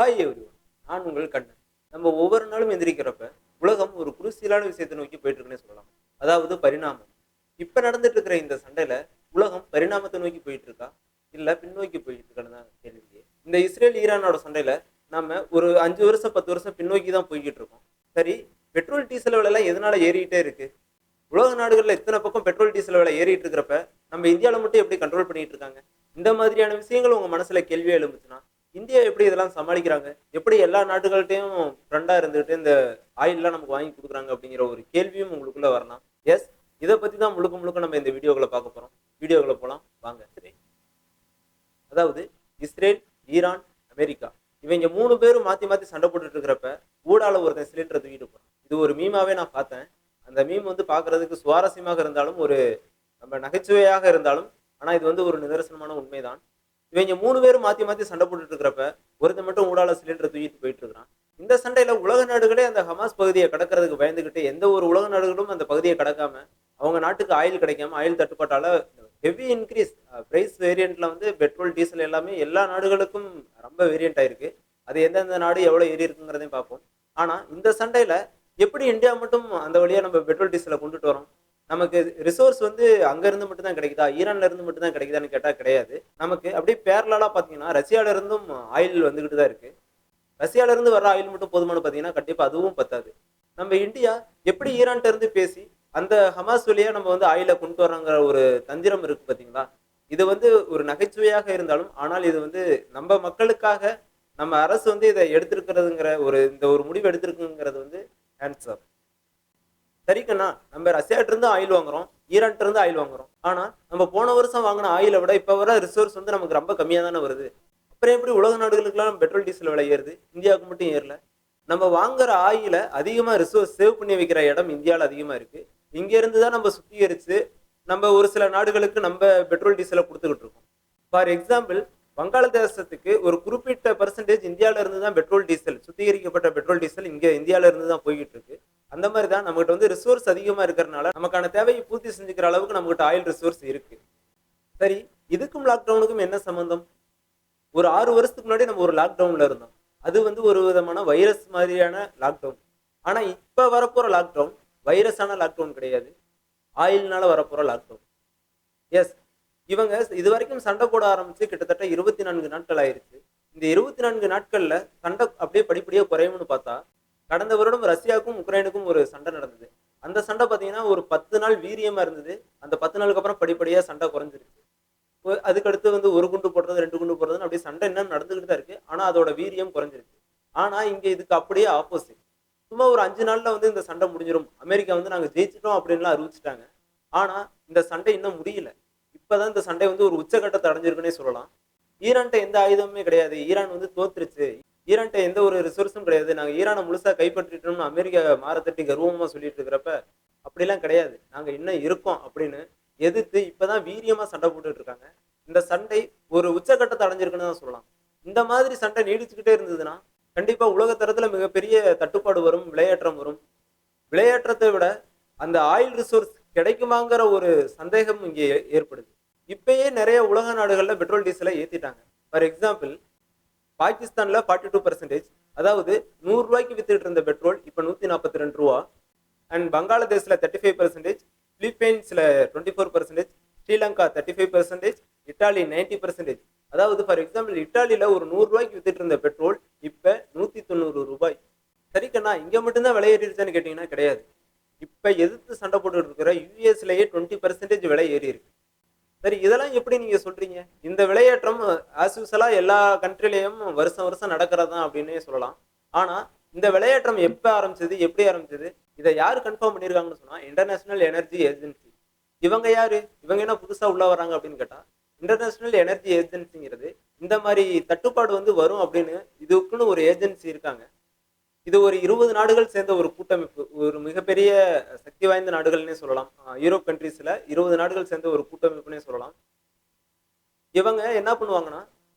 Hi everyone. நான் உங்கள் கண்ணன். நம்ம ஒவ்வொரு நாளும் எந்திரிக்கிறப்ப உலகம் ஒரு குருசியலான விஷயத்தை நோக்கி போயிட்டு இருக்குன்னே சொல்லலாம். அதாவது பரிணாமம். இப்ப நடந்துட்டு இருக்கிற இந்த சண்டையில உலகம் பரிணாமத்தை நோக்கி போயிட்டு இருக்கா, இல்ல பின்னோக்கி போயிட்டு இருக்கான்னு தான் கேள்வியே. இந்த இஸ்ரேல் ஈரானோட சண்டையில நம்ம ஒரு 5 வருஷம் 10 வருஷம் பின்னோக்கி தான் போய்கிட்டு இருக்கோம். சரி, பெட்ரோல் டீசல் விலை எல்லாம் எதனால ஏறிக்கிட்டே இருக்கு? உலக நாடுகள்ல இத்தனை பக்கம் பெட்ரோல் டீசல் விலை ஏறிட்டு இருக்கிறப்ப நம்ம இந்தியாவில மட்டும் எப்படி கண்ட்ரோல் பண்ணிட்டு இருக்காங்க? இந்த மாதிரியான விஷயங்கள் உங்க மனசுல கேள்வியா எழும்புச்சுன்னா, இந்தியா எப்படி இதெல்லாம் சமாளிக்கிறாங்க? எப்படி எல்லா நாடுகள்கிட்டையும் ஃப்ரெண்டா இருந்துட்டு இந்த ஆயில்லாம் நமக்கு வாங்கி கொடுக்குறாங்க அப்படிங்கிற ஒரு கேள்வியும் உங்களுக்குள்ள வரலாம். எஸ், இதை பத்தி தான் முழுக்க முழுக்க நம்ம இந்த வீடியோக்களை பார்க்க போறோம். வீடியோக்களை போலாம் வாங்க. சரி, அதாவது இஸ்ரேல், ஈரான், அமெரிக்கா இவங்க 3 பேரும் மாத்தி மாத்தி சண்டை போட்டுட்டு இருக்கிறப்ப ஊடால ஒருத்தன் சிலிண்டரை தூக்கிட்டு போறான். இது ஒரு மீமாவே நான் பார்த்தேன். அந்த மீம் வந்து பாக்குறதுக்கு சுவாரஸ்யமாக இருந்தாலும் ஒரு நம்ம நகைச்சுவையாக இருந்தாலும், ஆனா இது வந்து ஒரு நிதர்சனமான உண்மைதான். இவங்க 3 பேரும் மாத்தி மாத்தி சண்டை போட்டுட்டு இருக்கிறப்ப ஒருத்தன் மட்டும் ஊடால சிலிண்டரை தூக்கிட்டு போயிட்டு இருக்கிறான். இந்த சண்டையில உலக நாடுகளே அந்த ஹமாஸ் பகுதியை கடக்கிறதுக்கு பயந்துகிட்டு எந்த ஒரு உலக நாடுகளும் அந்த பகுதியை கடக்காம அவங்க நாட்டுக்கு ஆயில் கிடைக்காம ஆயில் தட்டுப்பாட்டால ஹெவி இன்க்ரீஸ் பிரைஸ் வேரியன்ட்ல வந்து பெட்ரோல் டீசல் எல்லாமே எல்லா நாடுகளுக்கும் ரொம்ப வேரியன்ட் ஆயிருக்கு. அது எந்தெந்த நாடு எவ்வளவு ஏறி இருக்குங்கிறதையும் பார்ப்போம். ஆனா இந்த சண்டையில எப்படி இந்தியா மட்டும் அந்த வழியா நம்ம பெட்ரோல் டீசலை கொண்டுட்டு வரோம்? நமக்கு ரிசோர்ஸ் வந்து அங்க இருந்து மட்டும் தான் கிடைக்குதா, ஈரான்ல இருந்து மட்டும் தான் கிடைக்குதான்னு கேட்டா கிடையாது. நமக்கு அப்படியே பேரலா பாத்தீங்கன்னா ரஷ்யால இருந்தும் ஆயில் வந்துகிட்டு தான் இருக்கு. ரஷ்யால இருந்து வர ஆயில் மட்டும் போதுமானு பாத்தீங்கன்னா கண்டிப்பா அதுவும் பத்தாது. நம்ம இந்தியா எப்படி ஈரான்ட்ட இருந்து பேசி அந்த ஹமாஸ் வழியா நம்ம வந்து ஆயில கொண்டு வரோங்கிற ஒரு தந்திரம் இருக்கு பாத்தீங்களா? இது வந்து ஒரு நகைச்சுவையாக இருந்தாலும், ஆனால் இது வந்து நம்ம மக்களுக்காக நம்ம அரசு வந்து இதை எடுத்திருக்கிறதுங்கிற இந்த ஒரு முடிவு எடுத்திருக்குங்கிறது வந்து ஹேண்ட்ஸ் ஆஃப். சரி கண்ணா, நம்ம ரஷ்யாட்ட இருந்து ஆயில் வாங்குறோம், ஈரான்ட்ட இருந்து ஆயில் வாங்குறோம். ஆனா நம்ம போன வருஷம் வாங்கின ஆயிலை விட இப்ப வர ரிசோர்ஸ் வந்து நமக்கு ரொம்ப கம்மியா தானே வருது. அப்புறம் எப்படி உலக நாடுகளுக்கெல்லாம் பெட்ரோல் டீசல் விலை ஏறுது, இந்தியாவுக்கு மட்டும் ஏறல? நம்ம வாங்குற ஆயில அதிகமா ரிசோர்ஸ் சேவ் பண்ணி வைக்கிற இடம் இந்தியாவில் அதிகமா இருக்கு. இங்க இருந்து தான் நம்ம சுத்திகரிச்சு நம்ம ஒரு சில நாடுகளுக்கு நம்ம பெட்ரோல் டீசலை கொடுத்துக்கிட்டு இருக்கோம். ஃபார் எக்ஸாம்பிள், வங்காளதேசத்துக்கு ஒரு குறிப்பிட்ட பர்சன்டேஜ் இந்தியாவில இருந்து தான் பெட்ரோல் டீசல், சுத்திகரிக்கப்பட்ட பெட்ரோல் டீசல் இங்க இந்தியாவில இருந்து தான் போய்கிட்டு இருக்கு. அந்த மாதிரி தான் நம்மகிட்ட வந்து ரிசோர்ஸ் அதிகமா இருக்கிறதுனால நமக்கான தேவையை பூர்த்தி செஞ்சுக்கிற அளவுக்கு நம்மகிட்ட ஆயில் ரிசோர்ஸ் இருக்கு. சரி, இதுக்கும் லாக்டவுனுக்கும் என்ன சம்பந்தம்? ஒரு 6 வருஷத்துக்கு முன்னாடி நம்ம ஒரு லாக்டவுன்ல இருந்தோம். அது வந்து ஒரு விதமான வைரஸ் மாதிரியான லாக்டவுன். ஆனா இப்ப வரப்போற லாக்டவுன் வைரஸான லாக்டவுன் கிடையாது, ஆயில்னால வரப்போற லாக்டவுன். எஸ், இவங்க இது வரைக்கும் சண்டை போட ஆரம்பிச்சு கிட்டத்தட்ட 24 நாட்கள் ஆயிருச்சு. இந்த 24 நாட்கள்ல சண்டை அப்படியே படிப்படியா குறையும்னு பார்த்தா, கடந்த வருடம் ரஷ்யாவுக்கும் உக்ரைனுக்கும் ஒரு சண்டை நடந்தது. அந்த சண்டை பார்த்தீங்கன்னா ஒரு 10 நாள் வீரியமா இருந்தது. அந்த 10 நாளுக்கு அப்புறம் படிப்படியா சண்டை குறைஞ்சிருச்சு. அதுக்கடுத்து வந்து ஒரு குண்டு போடுறது 2 குண்டு போடுறதுன்னு அப்படியே சண்டை இன்னும் நடந்துகிட்டு தான் இருக்கு. ஆனா அதோட வீரியம் குறைஞ்சிருச்சு. ஆனா இங்க இதுக்கு அப்படியே ஆப்போசிட். சும்மா ஒரு 5 நாள்ல வந்து இந்த சண்டை முடிஞ்சிடும், அமெரிக்கா வந்து நாங்க ஜெயிச்சிட்டோம் அப்படின்லாம் அறிவிச்சுட்டாங்க. ஆனா இந்த சண்டை இன்னும் முடியல. இப்பதான் இந்த சண்டை வந்து ஒரு உச்சகட்டத்தை அடைஞ்சிருக்குன்னே சொல்லலாம். ஈரான்ட்ட எந்த ஆயுதமுமே கிடையாது, ஈரான் வந்து தோத்துருச்சு, ஈரான்ட்ட எந்த ஒரு ரிசோர்ஸும் கிடையாது, நாங்க ஈரானை முழுசா கைப்பற்றிட்டோம்னு அமெரிக்கா மாரத்தட்டி கர்வமா சொல்லிட்டு இருக்கிறப்ப, அப்படிலாம் கிடையாது, நாங்க இன்னும் இருக்கோம் அப்படின்னு எதிர்த்து இப்பதான் வீரியமா சண்டை போட்டுட்டு இருக்காங்க. இந்த சண்டை ஒரு உச்சகட்டத்தை அடைஞ்சிருக்குன்னு தான் சொல்லலாம். இந்த மாதிரி சண்டை நீடிச்சுக்கிட்டே இருந்ததுன்னா கண்டிப்பா உலக தரத்துல மிகப்பெரிய தட்டுப்பாடு வரும், விலையேற்றம் வரும். விலையேற்றத்தை விட அந்த ஆயில் ரிசோர்ஸ் கிடைக்குமாங்கிற ஒரு சந்தேகம் இங்கே ஏற்படுது. இப்பயே நிறைய உலக நாடுகள்ல பெட்ரோல் டீசலை ஏத்திட்டாங்க. ஃபார் எக்ஸாம்பிள், பாகிஸ்தான்ல 42%, அதாவது 100 ரூபாய்க்கு வித்துட்டு இருந்த பெட்ரோல் இப்ப 142 ரூபா. அண்ட் பங்களாதேஷ்ல 35%, பிலிப்பைன்ஸ்ல 24%, ஸ்ரீலங்கா 35%, இட்டாலி 90%. அதாவது ஃபார் எக்ஸாம்பிள், இட்டாலியில ஒரு 100 ரூபாய்க்கு வித்துட்டு இருந்த பெட்ரோல் இப்ப 190 ரூபாய். சரிக்கண்ணா, இங்க மட்டும்தான் விலை ஏறிடுச்சான்னு கேட்டீங்கன்னா கிடையாது. இப்ப எதிர்த்து சண்டை போட்டுட்டு இருக்கிற யூஎஸ்லயே 20% விலை ஏறி இருக்கு. சரி, இதெல்லாம் எப்படி நீங்க சொல்றீங்க? இந்த விலையேற்றம் ஆஸ் யூசலா எல்லா கண்ட்ரிலையும் வருஷம் வருஷம் நடக்கிறதா அப்படின்னே சொல்லலாம். ஆனா இந்த விலையேற்றம் எப்ப ஆரம்பிச்சது, எப்படி ஆரம்பிச்சது, இதை யாரு கன்ஃபார்ம் பண்ணிருக்காங்கன்னு சொன்னா இன்டர்நேஷனல் எனர்ஜி ஏஜென்சி. இவங்க யாரு? இவங்க என்ன புதுசா உள்ள வராங்க அப்படின்னு கேட்டா, இன்டர்நேஷனல் எனர்ஜி ஏஜென்சிங்கிறது இந்த மாதிரி தட்டுப்பாடு வந்து வரும் அப்படின்னு இதுக்குன்னு ஒரு ஏஜென்சி இருக்காங்க. இது ஒரு 20 நாடுகள் சேர்ந்த ஒரு கூட்டமைப்பு, ஒரு மிகப்பெரிய சக்தி வாய்ந்த நாடுகள்னே சொல்லலாம். யூரோப் கண்ட்ரீஸ்ல 20 நாடுகள் சேர்ந்த ஒரு கூட்டமைப்புனே சொல்லலாம். இவங்க என்ன பண்ணுவாங்கன்னா,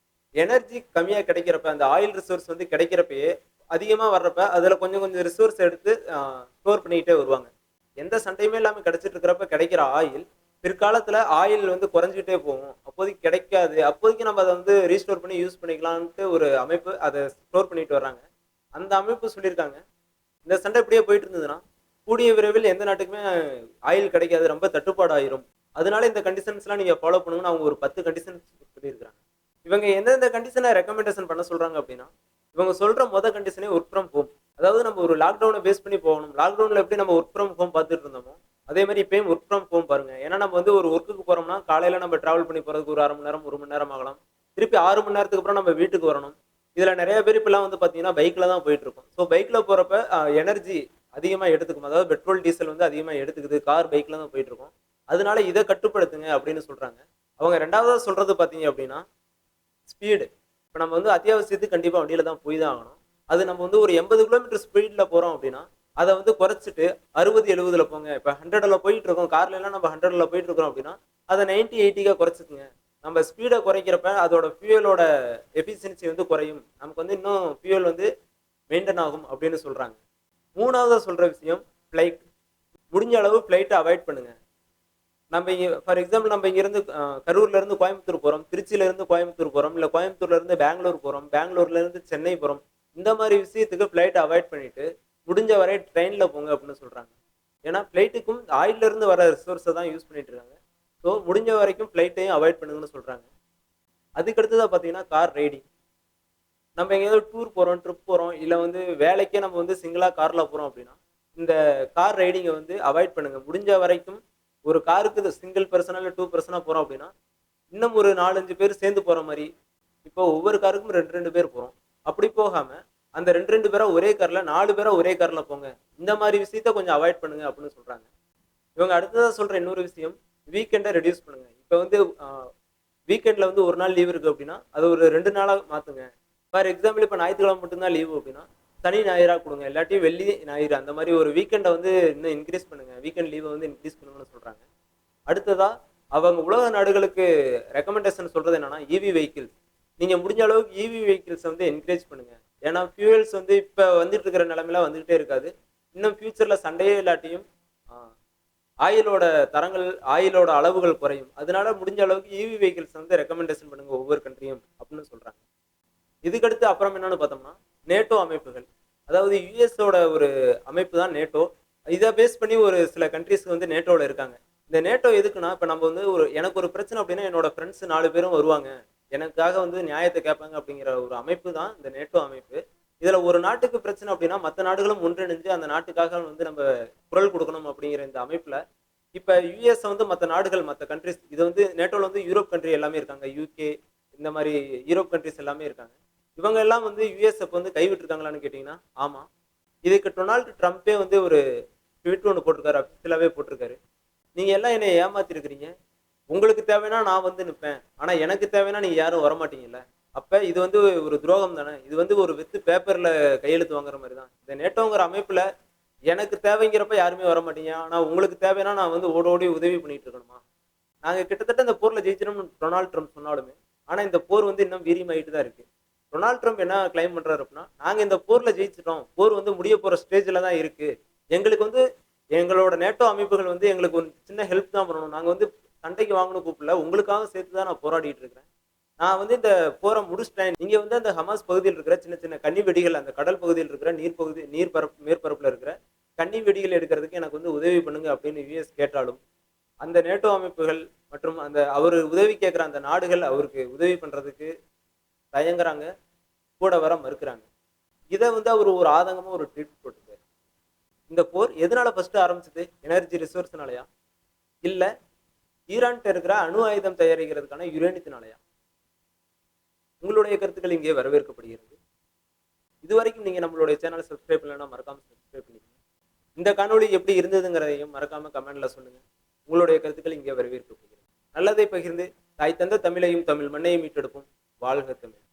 எனர்ஜி கம்மியா கிடைக்கிறப்ப, அந்த ஆயில் ரிசோர்ஸ் வந்து கிடைக்கிறப்பயே அதிகமா வர்றப்ப அதுல கொஞ்சம் கொஞ்சம் ரிசோர்ஸ் எடுத்து ஸ்டோர் பண்ணிக்கிட்டே வருவாங்க. எந்த சண்டையுமே இல்லாம கிடைச்சிட்டு இருக்கிறப்ப கிடைக்கிற ஆயில் பிற்காலத்துல ஆயில் வந்து குறைஞ்சிட்டே போகும். அப்போதைக்கு கிடைக்காது. அப்போதைக்கு நம்ம அத வந்து ரீஸ்டோர் பண்ணி யூஸ் பண்ணிக்கலான்ட்டு ஒரு அமைப்பு அத ஸ்டோர் பண்ணிட்டு வர்றாங்க. அந்த அமைப்பு சொல்லியிருக்காங்க. இந்த சண்டை இப்படியே போயிட்டு இருந்ததுன்னா, கூடிய விரைவில் எந்த நாட்டுக்குமே ஆயில் கிடைக்காது. ரொம்ப தட்டுப்பாடு ஆயிரும். அதனால இந்த கண்டிஷன்ஸ்லாம் நீங்க ஃபாலோ பண்ணுங்கன்னு அவங்க ஒரு 10 கண்டிஷன்ஸ் சொல்லியிருக்காங்க. இவங்க எந்தெந்த கண்டிஷன ரெக்கமெண்டேஷன் பண்ண சொல்றாங்க அப்படின்னா, இவங்க சொல்ற கண்டிஷனே வொர்க் ஃப்ரம் ஹோம். அதாவது நம்ம ஒரு லாக்டவுன பேஸ் பண்ணி போகணும். லாக்டவுன்ல எப்படி நம்ம வொர்க் ஃப்ரம் ஹோம் பார்த்துட்டு இருந்தோமோ, அதே மாரி இப்பயும் வொர்க் ஃப்ரம் ஹோம் பாருங்க. ஏன்னா நம்ம வந்து ஒரு வொர்க்குக்கு போறோம்னா, காலையில நம்ம டிராவல் பண்ணி போறதுக்கு ஒரு 1/2 மணி நேரம், 1 மணி நேரம் ஆகலாம். திருப்பி 6 மணி நேரத்துக்கு அப்புறம் நம்ம வீட்டுக்கு வரணும். இதுல நெறைய பேர் இப்பலாம் வந்து பார்த்தீங்கன்னா, பைக்ல தான் போயிட்டு இருக்கோம். ஸோ பைக்ல போறப்ப எனர்ஜி அதிகமா எடுத்துக்கும். அதாவது பெட்ரோல், டீசல் வந்து அதிகமா எடுத்துக்குது. கார், பைக்ல தான் போயிட்டு இருக்கோம். அதனால இத கட்டுப்படுத்துங்க அப்படின்னு சொல்றாங்க. அவங்க 2வதா சொல்றது பார்த்தீங்க அப்படின்னா, ஸ்பீடு. இப்ப நம்ம வந்து அத்தியாவசியத்துக்கு கண்டிப்பா வண்டியில தான் போய் தான் ஆகணும். அது நம்ம வந்து ஒரு 80 கிலோமீட்டர் ஸ்பீட்ல போறோம் அப்படின்னா, அத வந்து குறைச்சிட்டு 60, 70ல போங்க. இப்ப 100ல போயிட்டு இருக்கோம். கார்ல எல்லாம் நம்ம 100ல போயிட்டு இருக்கிறோம் அப்படின்னா, அத 90, 80க்கா குறைச்சுக்குங்க. நம்ம ஸ்பீட குறைக்கிறப்ப அதோட ஃபியூயலோட எஃபிஷியன்சி வந்து குறையும். நமக்கு வந்து இன்னும் ஃபியூயல் வந்து மெயின்டெயின் ஆகும் அப்படின்னு சொல்றாங்க. 3வதா சொல்ற விஷயம் ஃப்ளைட். முடிஞ்ச அளவு ஃப்ளைட்ட அவாய்ட் பண்ணுங்க. நம்ம இங்க ஃபார் எக்ஸாம்பிள் நம்ம இங்கிருந்து கரூர்ல இருந்து கோயம்புத்தூர் போறோம். திருச்சியில இருந்து கோயம்புத்தூர் போறோம். இல்ல கோயம்புத்தூர்ல இருந்து பெங்களூர் போறோம். பெங்களூர்ல இருந்து சென்னை போறோம். இந்த மாரி விஷயத்துக்கு ஃப்ளைட் அவாய்ட் பண்ணிட்டு, முடிஞ்ச வரை ட்ரெயின்ல போங்க அப்படின்னு சொல்றாங்க. ஏன்னா ஃப்ளைட்டுக்கும் ஆயில்ல இருந்து வர ரிசோர்ஸ தான் யூஸ் பண்ணிட்டு இருக்காங்க. ஸோ முடிஞ்ச வரைக்கும் ஃப்ளைட்டையும் அவாய்ட் பண்ணுங்கன்னு சொல்றாங்க. அதுக்கு அடுத்ததா பார்த்தீங்கன்னா, கார் ரைடிங். நம்ம எங்கேயாவது டூர் போறோம், ட்ரிப் போறோம். இல்ல வந்து வேலைக்கே நம்ம வந்து சிங்கிளா கார்ல போறோம் அப்படின்னா, இந்த கார் ரைடிங்க வந்து அவாய்ட் பண்ணுங்க. முடிஞ்ச வரைக்கும் ஒரு காருக்கு சிங்கிள் பெர்சனா இல்ல 2 பெர்சனா போறோம் அப்படின்னா, இன்னும் ஒரு 4, 5 பேர் சேர்ந்து போற மாரி. இப்போ ஒவ்வொரு காருக்கும் 2, 2 பேர் போறோம். அப்படி போகாம, அந்த 2, 2 பேரா ஒரே கார்ல 4 பேரா ஒரே கார்ல போங்க. இந்த மாரி விஷயத்த கொஞ்சம் அவாய்ட் பண்ணுங்க அப்படின்னு சொல்றாங்க. இவங்க அடுத்ததா சொல்ற இன்னொரு விஷயம், வீக்கெண்ட ரெடியூஸ் பண்ணுங்க. இப்ப வந்து வீக்கெண்ட்ல வந்து 1 நாள் லீவ் இருக்கு அப்படின்னா, அது ஒரு 2 நாளா மாத்துங்க. ஃபார் எக்ஸாம்பிள் இப்ப ஞாயித்துக்கிழமை மட்டும் தான் லீவு அப்படின்னா, சனி, ஞாயிறா குடுங்க. இல்லாட்டி வெள்ளி, ஞாயிறு அந்த மாரி ஒரு வீக்கெண்ட வந்து இன்னும் இன்கிரீஸ் பண்ணுங்க. வீக்கெண்ட் லீவ வந்து இன்கிரீஸ் பண்ணுங்கன்னு சொல்றாங்க. அடுத்ததா, அவங்க உலக நாடுகளுக்கு ரெக்கமெண்டேஷன் சொல்றது என்னன்னா, ஈவி வெஹிக்கிள்ஸ். நீங்க முடிஞ்ச அளவுக்கு ஈவி வெஹிக்கிள்ஸ வந்து என்கரேஜ் பண்ணுங்க. ஏன்னா ஃபியூயல்ஸ் வந்து இப்ப வந்துட்டு இருக்கிற நிலைமையில வந்துகிட்டே இருக்காது. இன்னும் ஃபியூச்சர்ல சண்டையே இல்லாட்டியும், ஆ ஆயிலோட தரங்கள், ஆயிலோட அளவுகள் குறையும். அதனால முடிஞ்ச அளவுக்கு ஈவி வெஹிக்கிள்ஸ் வந்து ரெக்கமெண்டேஷன் பண்ணுங்க ஒவ்வொரு கண்ட்ரியும் அப்படின்னு சொல்றாங்க. இதுக்கடுத்து அப்புறம் என்னன்னு பார்த்தோம்னா, நேட்டோ அமைப்புகள். அதாவது யுஎஸோட ஒரு அமைப்பு தான் நேட்டோ. இத பேஸ் பண்ணி ஒரு சில கண்ட்ரீஸ் வந்து நேட்டோல இருக்காங்க. இந்த நேட்டோ எதுக்குன்னா, இப்ப நம்ம வந்து எனக்கு ஒரு பிரச்சனை அப்படின்னா, என்னோட ஃப்ரெண்ட்ஸ் 4 பேரும் வருவாங்க. எனக்காக வந்து நியாயத்த கேட்பாங்க அப்படிங்கிற ஒரு அமைப்பு தான் இந்த நேட்டோ அமைப்பு. இதுல ஒரு நாட்டுக்கு பிரச்சனை அப்படின்னா, மத்த நாடுகளும் ஒன்றிணைஞ்சு அந்த நாட்டுக்காக வந்து நம்ம குரல் குடுக்கணும் அப்படிங்கிற இந்த அமைப்புல, இப்ப யுஎஸ் வந்து மத்த நாடுகள், மத்த கண்ட்ரீஸ் இது வந்து நேட்டோல வந்து யூரோப் கண்ட்ரி எல்லாமே இருக்காங்க. யுகே இந்த மாரி யூரோப் கண்ட்ரீஸ் எல்லாமே இருக்காங்க. இவங்க எல்லாம் வந்து யுஎஸ் அப்ப வந்து கைவிட்டுருக்காங்களான்னு கேட்டீங்கன்னா, ஆமா. இதுக்கு டொனால்டு ட்ரம்ப்பே வந்து ஒரு ட்வீட் ஒண்ணு போட்டிருக்காரு. அஃபிஷியலாவே போட்டிருக்காரு. நீங்க எல்லாம் என்னைய ஏமாத்திருக்கிறீங்க. உங்களுக்கு தேவைன்னா நான் வந்து நிப்பேன். ஆனா எனக்கு தேவைன்னா நீங்க யாரும் வரமாட்டீங்கல்ல. அப்ப இது வந்து ஒரு துரோகம் தானே. இது வந்து ஒரு வித்து பேப்பர்ல கையெழுத்து வாங்குற மாரி தான். இந்த நேட்டோங்கிற அமைப்புல எனக்கு தேவைங்கிறப்ப யாருமே வரமாட்டீங்க. ஆனா உங்களுக்கு தேவைன்னா நான் வந்து ஓடி ஓடி உதவி பண்ணிட்டு இருக்கணுமா? நாங்க கிட்டத்தட்ட இந்த போர்ல ஜெயிச்சிட்டோம்னு டொனால்ட் ட்ரம்ப் சொன்னாலுமே, ஆனா இந்த போர் வந்து இன்னும் வீரியமாயிட்டு தான் இருக்கு. டொனால்ட் ட்ரம்ப் என்ன கிளைம் பண்றாரு அப்படின்னா, நாங்க இந்த போர்ல ஜெயிச்சுட்டோம். போர் வந்து முடிய போற ஸ்டேஜ்ல தான் இருக்கு. எங்களுக்கு வந்து எங்களோட நேட்டோ அமைப்புகள் வந்து எங்களுக்கு ஒரு சின்ன ஹெல்ப் தான் பண்ணணும். நாங்க வந்து சண்டைக்கு வாங்கன்னு கூப்பிடல. உங்களுக்காக சேர்த்து தான் நான் போராடிட்டு இருக்கிறேன். நான் வந்து இந்த போரை முடிச்சுட்டேன். நீங்க வந்து அந்த ஹமாஸ் பகுதியில் இருக்கிற சின்ன சின்ன கன்னி வெடிகள், அந்த கடல் பகுதியில் இருக்கிற மேற்பரப்புல இருக்கிற கன்னி வெடிகள் எடுக்கிறதுக்கு எனக்கு வந்து உதவி பண்ணுங்க அப்படின்னு யுஎஸ் கேட்டாலும், அந்த நேட்டோ அமைப்புகள் மற்றும் அந்த அவரு உதவி கேட்கிற அந்த நாடுகள் அவருக்கு உதவி பண்றதுக்கு தயங்குறாங்க. கூட வர மறுக்கிறாங்க. இத வந்து அவரு ஒரு ஆதங்கமா ஒரு ட்வீட் போட்டிருக்காரு. இந்த போர் எதனால ஃபர்ஸ்ட் ஆரம்பிச்சது? எனர்ஜி ரிசோர்ஸ்னாலயா? இல்ல ஈரான்ட்ட இருக்கிற அணு ஆயுதம் தயாரிக்கிறதுக்கான யுரேனியத்தினாலயா? உங்களுடைய கருத்துக்கள் இங்கே வரவேற்கப்படுகிறது. இதுவரைக்கும் நீங்க நம்மளுடைய சேனலை சப்ஸ்கிரைப் பண்ணலன்னா மறக்காம சப்ஸ்கிரைப் பண்ணிக்கோங்க. இந்த காணொளி எப்படி இருந்ததுங்கிறதையும் மறக்காம கமெண்ட்ல சொல்லுங்க. உங்களுடைய கருத்துக்கள் இங்கே வரவேற்கப்படுகிறது. நல்லதை பகிர்ந்து தாய் தந்த தமிழையும் தமிழ் மண்ணையும் மீட்டெடுப்போம். வாழ்க தமிழ்.